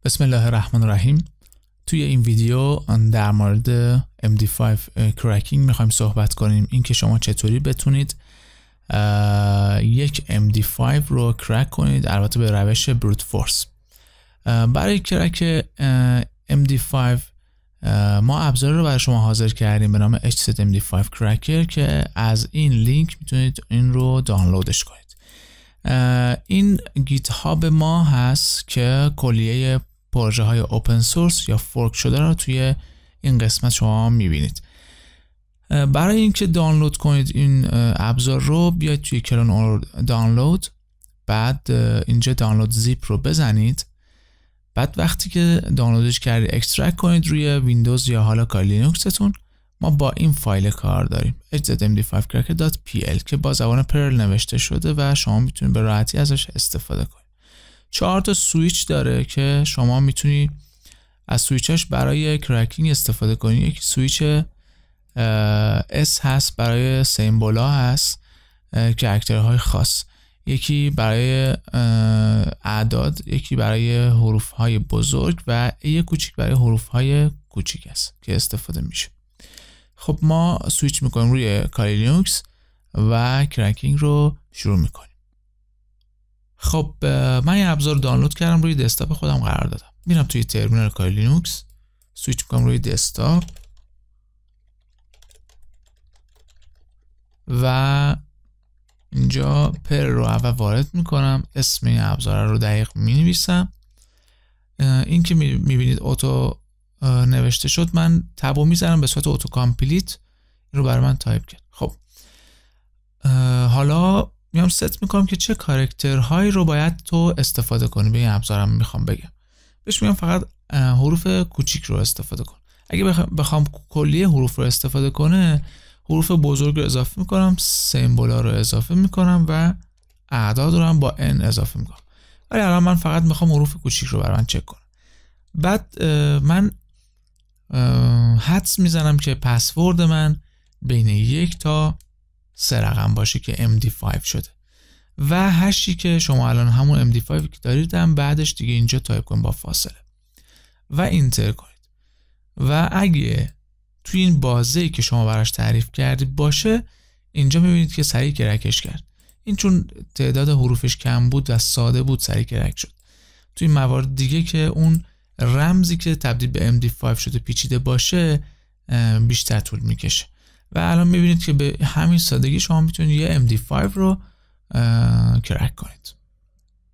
بسم الله الرحمن الرحیم. توی این ویدیو در مورد MD5 کرکینگ میخوایم صحبت کنیم. این که شما چطوری بتونید یک MD5 رو کرک کنید، البته به روش بروت فورس. برای کرک MD5 ما ابزاری رو برای شما حاضر کردیم به نام HZ MD5 Cracker که از این لینک میتونید این رو دانلودش کنید. این گیت هاب ما هست که کلیه پروژه های اوپن سورس یا فورک شده رو توی این قسمت شما میبینید. برای اینکه دانلود کنید این ابزار رو بیاید توی کلون دانلود، بعد اینجا دانلود زیپ رو بزنید. بعد وقتی که دانلودش کردید اکسترکت کنید روی ویندوز یا حالا کار لینوکستون. ما با این فایل کار داریم hzmd5cracker.pl که با زبان پرل نوشته شده و شما میتونید به راحتی ازش استفاده کنید. 4 تا سویچ داره که شما میتونید از سویچاش برای کرکینگ استفاده کنید. یکی سویچ S هست برای سیمبولا هست کاراکترهای خاص، یکی برای اعداد، یکی برای حروف های بزرگ و یک کوچیک برای حروف های کوچیک است که استفاده میشه. خب ما سویچ میکنیم روی کاری لینوکس و کرکینگ رو شروع میکنیم. خب من این ابزار رو دانلود کردم، روی دسکتاپ خودم قرار دادم. میرم توی ترمینال کاری لینوکس، سویچ میکنم روی دسکتاپ و اینجا پر رو اول وارد میکنم، اسم این ابزار رو دقیق مینویسم. این که میبینید اوتو نوشته شد، من تبو میزنم به صورت اوتو کامپلیت، این رو برای من تایپ کرد. خب حالا میام ست میکنم که چه کاراکترهایی رو باید تو استفاده کنی. به این ابزارم میخوام بگم، بهش میگم فقط حروف کوچیک رو استفاده کن. اگه بخوام کلیه حروف رو استفاده کنه، حروف بزرگ رو اضافه میکنم، سیمبولا رو اضافه میکنم و اعداد رو هم با n اضافه میکنم. ولی الان من فقط میخوام حروف کوچیک رو برای من چک کنم. بعد من حدس میزنم که پسورد من بین 1 تا 3 رقم باشه که MD5 شده و هشی که شما الان همون MD5 که دارید هم بعدش دیگه اینجا تایپ کنید با فاصله و اینتر کنید. و اگه توی این بازه‌ای که شما براش تعریف کردید باشه، اینجا میبینید که سریع کرکش کرد. این چون تعداد حروفش کم بود و ساده بود سریع کرک شد. توی موارد دیگه که اون رمزی که تبدیل به MD5 شده پیچیده باشه بیشتر طول میکشه. و الان میبینید که به همین سادگی شما میتونید یه MD5 رو کرک کنید.